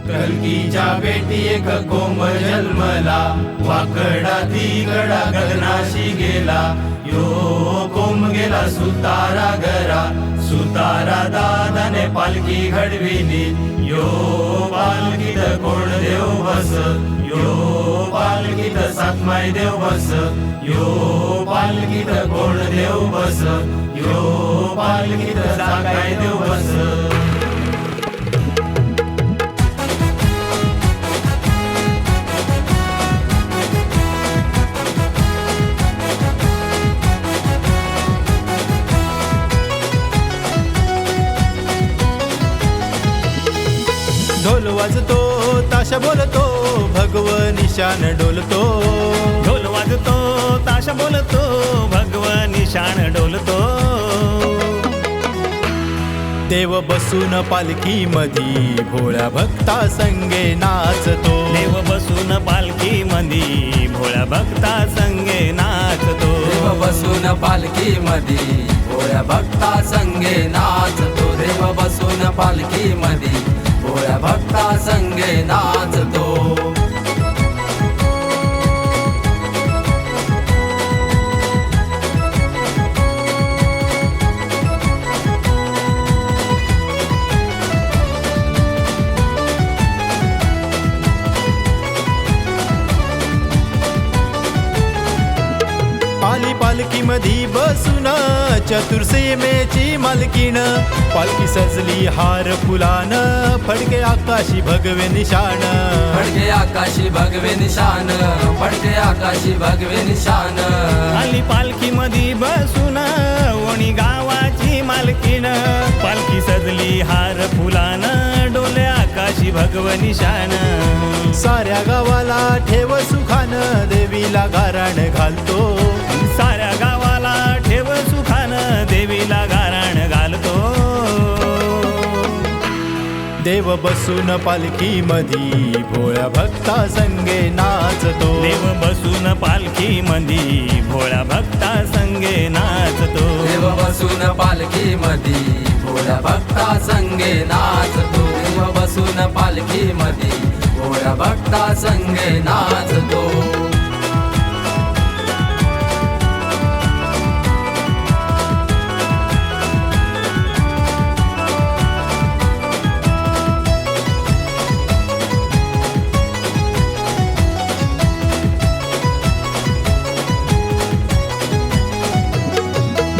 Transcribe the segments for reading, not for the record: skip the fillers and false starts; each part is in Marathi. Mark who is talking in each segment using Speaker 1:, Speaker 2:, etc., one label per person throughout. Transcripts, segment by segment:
Speaker 1: कल्कीच्या बेटी एक कोमल जन्मला, वाकडा ती गडा गगनाशी गेला. यो कोंब गेला सुतारा घरा, सुतारा दादाने पालखी घडविली. यो पालखीत कोण देव बस, यो पालखीत सातमाई देव बस. यो पालखीत कोण देव बस, यो पालखीत सातमाई देव बस.
Speaker 2: ढोल वाजतो ताशा बोलतो, भगवन निशान डोलतो.
Speaker 3: ढोल वाजतो ताशा बोलतो, भगवन निशान डोलतो.
Speaker 2: देव बसून पालखी मधी, भोळ्या भक्ता संगे नाचतो.
Speaker 3: देव बसून पालखी मधी, भोळ्या भक्ता संगे नाचतो.
Speaker 4: देव बसून पालखी मधी, भोळ्या भक्ता संगे नाचतो. देव बसून पालखी मधी, भोळ्या भक्ता संगे नाचतो.
Speaker 2: आली पालखी मधी बसून चतुर्सेमेची मालकीण. पालखी सजली हार फुलान, फडके आकाशी भगवे निशान.
Speaker 4: फडके आकाशी भगवे निशान, फडके आकाशी भगवे निशान.
Speaker 3: आली पालखी मधी बसून वणी गावाची मालकीण. पालखी सजली हार फुलान, डोले आकाशी भगव निशान.
Speaker 2: साऱ्या गावाला ठेव सुखान, देवीला गाराण घालतो.
Speaker 3: साऱ्या गावाला ठेव सुखान, देवीला गाराण घालतो.
Speaker 2: देव बसून पालखी मधी, भोळ्या भक्ता संगे नाचतो.
Speaker 3: देव बसून पालखी मधी, भोळ्या भक्ता संगे नाचतो.
Speaker 4: देव बसून पालखी मधी, भोळ्या भक्ता संगे नाचतो. देव बसून पालखी मधी, भोळ्या भक्ता संगे नाचतो.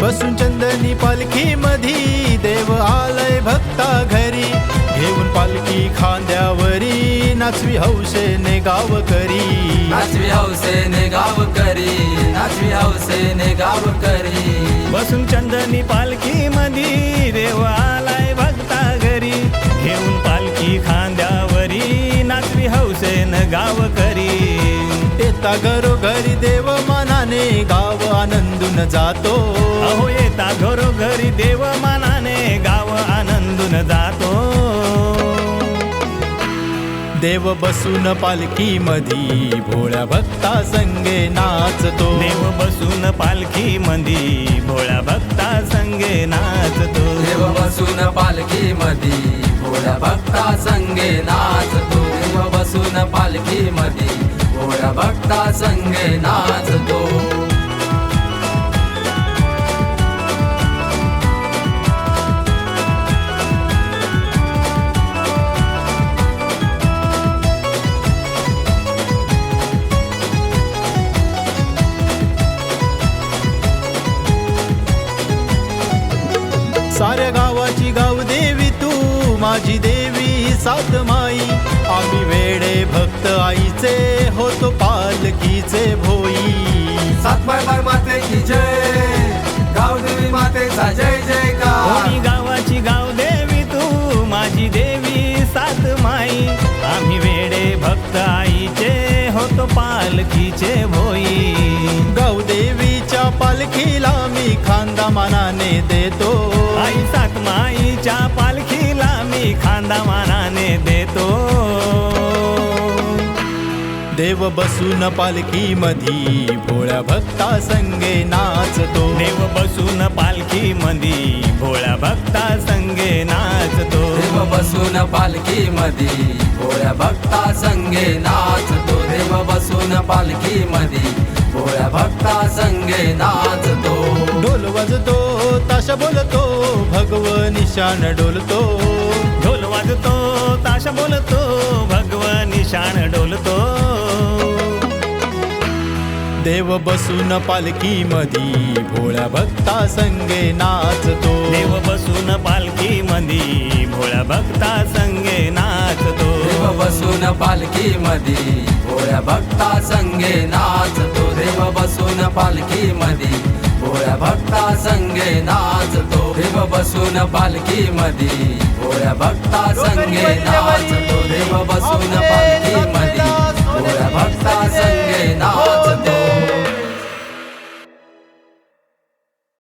Speaker 2: बसून चंदनी पालखी मधी, देव आलय भक्ता घरी. घेऊन पालखी खांद्यावरी, नाचवी हौसेने गाव करी.
Speaker 4: नाचवी हौसेने गाव करी, नाचवी हौसेने गाव करी.
Speaker 3: बसून चंदनी पालखी मधी, देव आलाय भक्ता घरी. घेऊन पालखी खांद्यावरी, नाचवी हौसेन गाव करी.
Speaker 2: येता घरोघरी देव मानाने, गाव आनंदून जातो.
Speaker 3: अहो येता घरोघरी देव मानाने, गाव आनंदून जातो.
Speaker 2: देव बसून पालखी मधी, भोळ्या भक्ता संगे नाचतो.
Speaker 3: देव बसून पालखी मधी, भोळ्या भक्ता संगे नाचतो.
Speaker 4: देव बसून पालखी मधी, भोळ्या भक्ता संगे नाचतो. देव बसून पालखी मधी, भोळ्या भक्ता संगे नाचतो.
Speaker 2: साऱ्या गावाची गाव देवी तू, माझी देवी सात माई. आम्ही वेडे भक्त आईचे, होतो पालखीचे भोई.
Speaker 4: सातबाई माते की जय, गावदेवी मातेचा जय जयकार.
Speaker 3: कोणी गावाची गाव देवी तू, माझी देवी सात माई. आम्ही वेडे भक्त आईचे, होतो पालखीचे भोई.
Speaker 2: गावदेवीच्या पालखीला मी खांदा मानाने देतो.
Speaker 3: आई सात माईच्या पालखीला मी खांदा मानाने देतो.
Speaker 2: देव बसून पालखी मधी भोळ्या भक्ता संगे नाचतो.
Speaker 3: देव बसून पालखी मधी भोळ्या भक्ता संगे नाचतो.
Speaker 4: देव बसून पालखी मधी भोळ्या भक्ता संगे नाचतो. देव बसून पालखी मधी भोळ्या भक्ता संगे नाचतो.
Speaker 2: ढोल वाजतो ताशा बोलतो भगवन निशाण डोलतो.
Speaker 3: ढोल वाजतो ताशा बोलतो भगवन निशाण डोलतो.
Speaker 2: देव बसून पालखी मधी भोळ्या भक्ता संगे नाचतो.
Speaker 3: देव बसून पालखी मधी भोळ्या भक्ता संगे नाचतो.
Speaker 4: देव बसून पालखी मधी भोळ्या भक्ता संगे नाचतो. देव बसून पालखी मधी भोळ्या भक्ता संगे नाचतो. देव बसून पालखी मधी भोळ्या भक्ता संगे नाचतो. देव बसून पालखी मधी भोळ्या भक्ता संगे नाचतो.